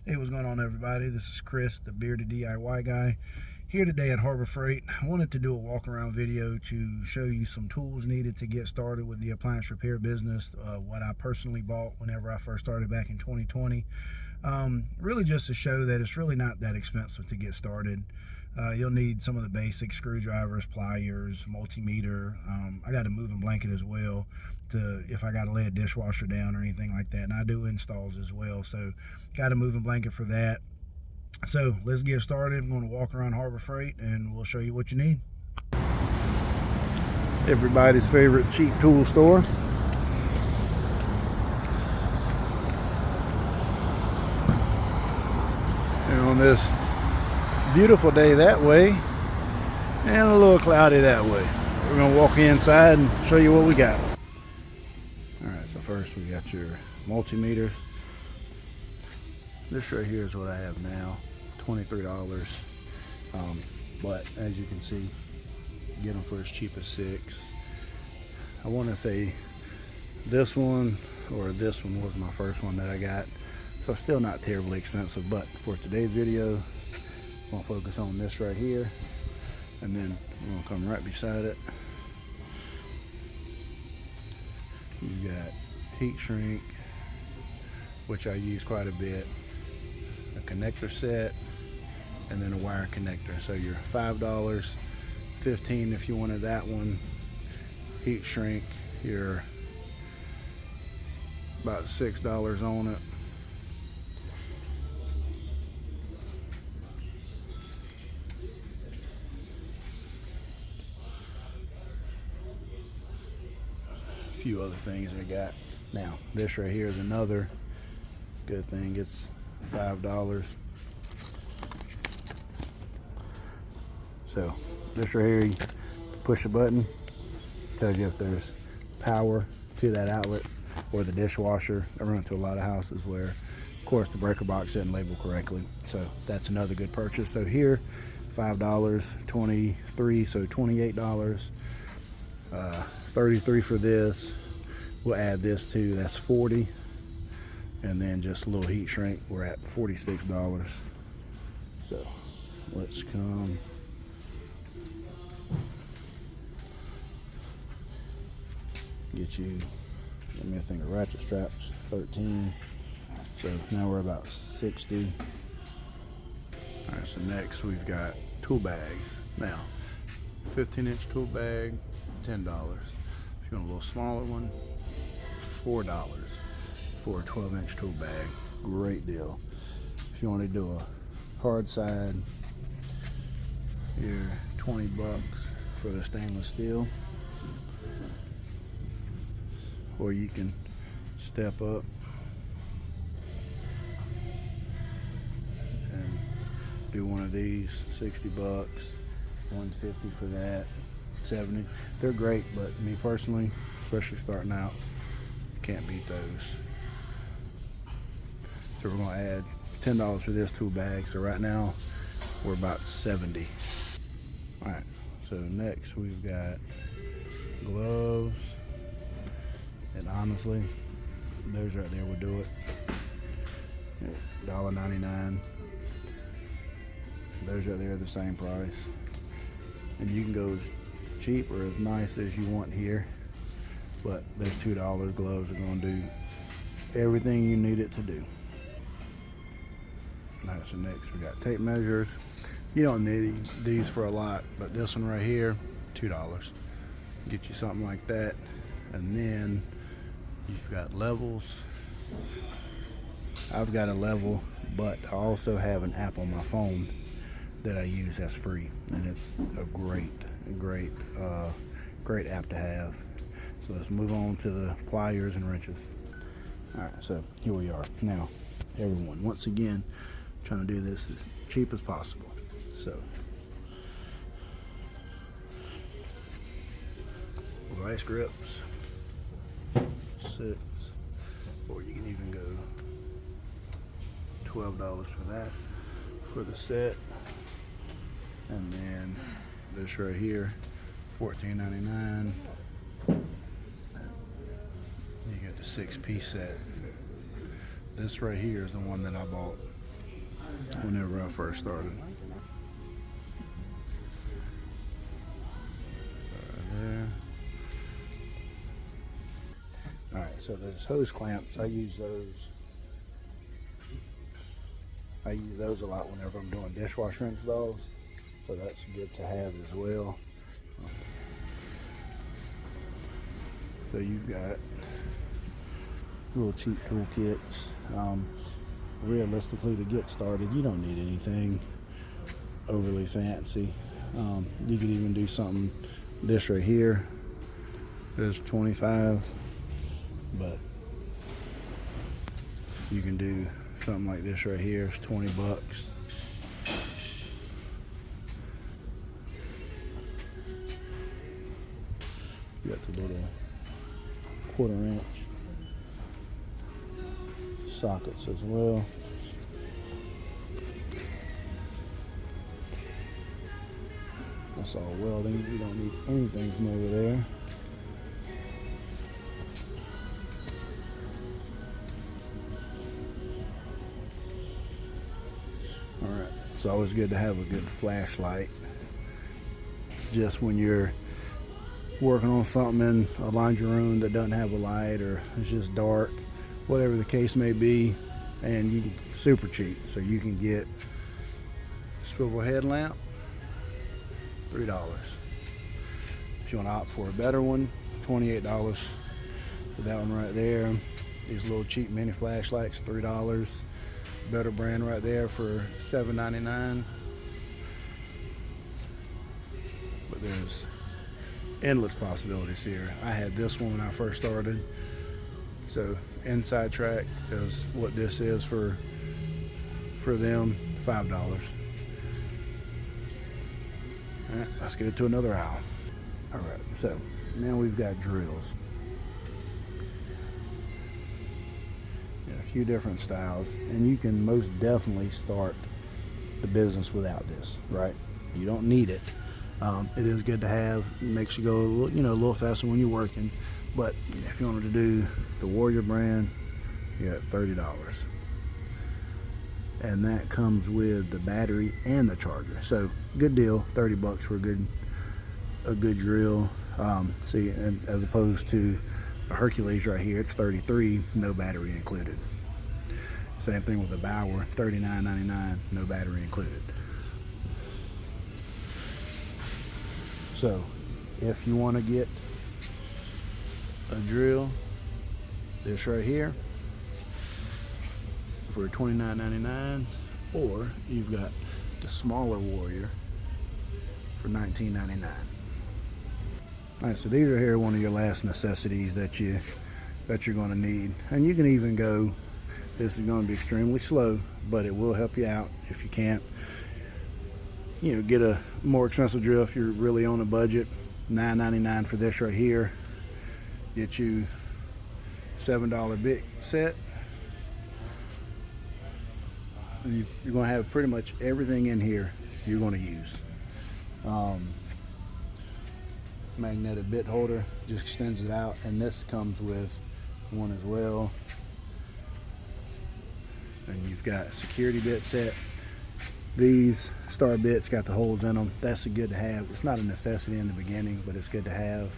Hey, what's going on, everybody? This is Chris, the bearded DIY guy, here today at Harbor Freight. I wanted to do a walk around video to show you some tools needed to get started with the appliance repair business, what I personally bought whenever I first started back in 2020. Really just to show that it's really not that expensive to get started. You'll need some of the basic screwdrivers, pliers, multimeter. I got a moving blanket as well to if I got to lay a dishwasher down or anything like that. And I do installs as well, so got a moving blanket for that. So let's get started. I'm going to walk around Harbor Freight and we'll show you what you need. Everybody's favorite cheap tool store. And on this beautiful day that way and a little cloudy that way, we're going to walk inside and show you what we got. Alright, so first we got your multimeters. This right here is what I have now, $23. But as you can see, get them for as cheap as $6. I want to say this one or this one was my first one that I got, so still not terribly expensive. But for today's video, I'm gonna focus on this right here, and then we're gonna come right beside it. You got heat shrink, which I use quite a bit, a connector set, and then a wire connector. So you're $5, $15 if you wanted that one. Heat shrink, you're about $6 on it. A few other things I got. Now this right here is another good thing. It's $5. So this right here, you push a button, tells you if there's power to that outlet or the dishwasher. I run into a lot of houses where, of course, the breaker box isn't labeled correctly. So that's another good purchase. So here, $5, 23, so $28. 33 for this. We'll add this too, that's 40. And then just a little heat shrink, we're at $46. So let's come get you, I think of ratchet straps, 13. So now we're about 60. All right, so next we've got tool bags. Now, 15-inch tool bag, $10. If you want a little smaller one, $4 for a 12-inch tool bag. Great deal. If you want to do a hard side, you're $20 for the stainless steel. Or you can step up and do one of these, $60, $150 for that, $70. They're great, but me personally, especially starting out, can't beat those. So we're gonna add $10 for this tool bag. So right now we're about 70. All right, so next we've got gloves. And honestly, those right there will do it. $1.99. Those right there are the same price. And you can go as cheap or as nice as you want here. But those $2 gloves are going to do everything you need it to do. All right, so next we got tape measures. You don't need these for a lot, but this one right here, $2. Get you something like that. And then you've got levels. I've got a level, but I also have an app on my phone that I use that's free, and it's a great app to have. So let's move on to the pliers and wrenches. All right, so here we are. Now, everyone, once again, trying to do this as cheap as possible. So, vice grips, 6, or you can even go $12 for that, for the set. And then this right here, $14.99. You get the 6-piece set. This right here is the one that I bought whenever I first started. There. Alright, so those hose clamps, I use those a lot whenever I'm doing dishwasher installs, so that's good to have as well. So you've got little cheap toolkits. Realistically, to get started, you don't need anything overly fancy. You could even do something, this right here is $25, but you can do something like this right here, it's $20. You got the little 1/4 inch sockets as well. That's all welding. You don't need anything from over there. Alright, it's always good to have a good flashlight. Just when you're working on something in a laundry room that doesn't have a light, or it's just dark, whatever the case may be, and you can, super cheap. So you can get swivel headlamp, $3. If you want to opt for a better one, $28 for that one right there. These little cheap mini flashlights, $3. Better brand right there for $7.99. But there's endless possibilities here. I had this one when I first started. So inside track is what this is for them, $5. All right, let's go to another aisle. All right, so now we've got drills. A few different styles, and you can most definitely start the business without this, right? You don't need it. It is good to have. It makes you go a little faster when you're working. But if you wanted to do the Warrior brand, you got $30, and that comes with the battery and the charger. So good deal, $30 for a good drill. See, and as opposed to a Hercules right here, it's $33, no battery included. Same thing with the Bauer, $39.99, no battery included. So if you want to get a drill, this right here for $29.99, or you've got the smaller Warrior for $19.99. All right, so these are here one of your last necessities that you're going to need, and you can even go. This is going to be extremely slow, but it will help you out if you can't. Get a more expensive drill if you're really on a budget. $9.99 for this right here. Get you $7 bit set. And you're going to have pretty much everything in here you're going to use. Magnetic bit holder, just extends it out, and this comes with one as well. And you've got security bit set. These star bits got the holes in them. That's good to have. It's not a necessity in the beginning, but it's good to have.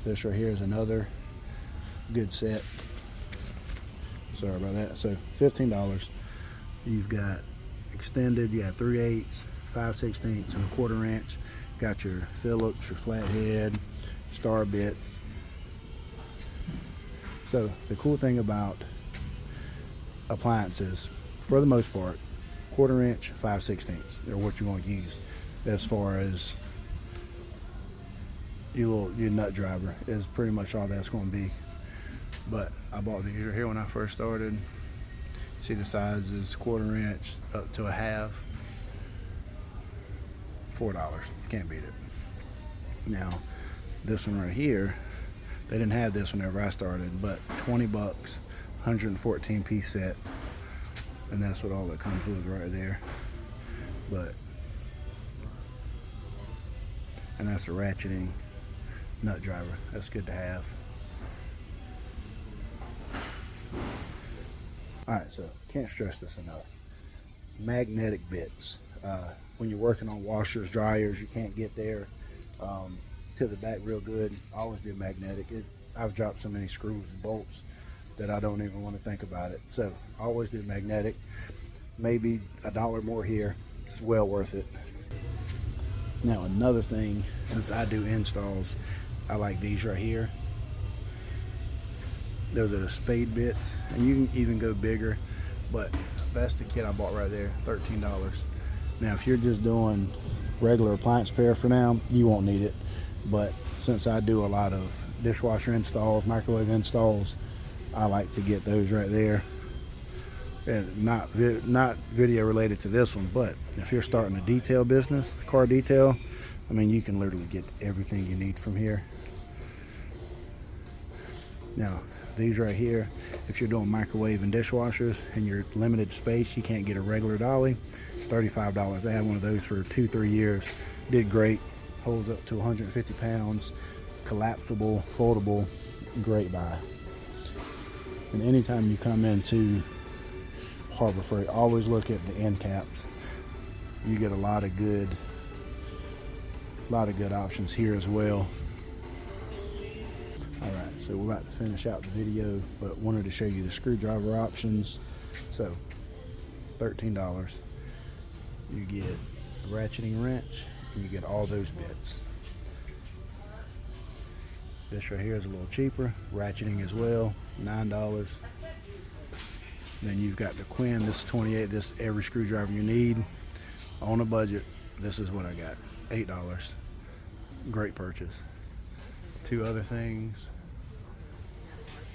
This right here is another good set. Sorry about that. So $15. You've got extended. You got 3/8, 5/16, and a 1/4 inch. Got your Phillips, your flathead, star bits. So the cool thing about appliances, for the most part, 1/4 inch, 5/16 are what you want to use. As far as your nut driver is pretty much all that's going to be. But I bought these right here when I first started. See the size is 1/4 inch up to a half. $4. Can't beat it. Now, this one right here, they didn't have this whenever I started, but $20, 114 piece set, and that's what all it comes with right there. And that's a ratcheting nut driver. That's good to have. All right, so can't stress this enough. magnetic bits. When you're working on washers, dryers, you can't get there to the back real good. I always do magnetic. I've dropped so many screws and bolts that I don't even want to think about it. So I always do magnetic. Maybe $1 more here. It's well worth it. Now another thing, since I do installs, I like these right here. Those are the spade bits, and you can even go bigger, but that's the kit I bought right there, $13. Now if you're just doing regular appliance repair for now, you won't need it, but since I do a lot of dishwasher installs, microwave installs, I like to get those right there. And not video related to this one, but if you're starting a detail business, car detail, I mean, you can literally get everything you need from here. Now these right here, if you're doing microwave and dishwashers and you're limited space, you can't get a regular dolly, $35. I had one of those for 2-3 years, did great, holds up to 150 pounds, collapsible, foldable, great buy. And anytime you come into Harbor Freight, always look at the end caps. You get a lot of good options here as well. Alright, so we're about to finish out the video, but wanted to show you the screwdriver options. So $13, you get a ratcheting wrench and you get all those bits. This right here is a little cheaper, ratcheting as well, $9. Then you've got the Quinn, this is $28, this is every screwdriver you need. On a budget, this is what I got, $8. Great purchase. Two other things.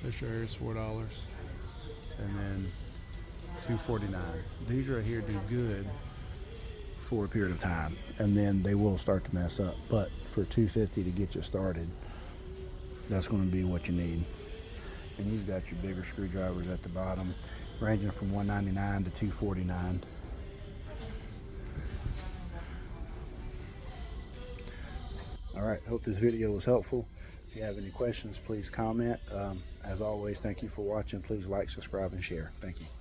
This right here is $4, and then $2.49. These right here do good for a period of time, and then they will start to mess up. But for $2.50 to get you started, that's going to be what you need. And you've got your bigger screwdrivers at the bottom, ranging from $1.99 to $2.49. All right, hope this video was helpful. If you have any questions, please comment. As always, thank you for watching. Please like, subscribe, and share. Thank you.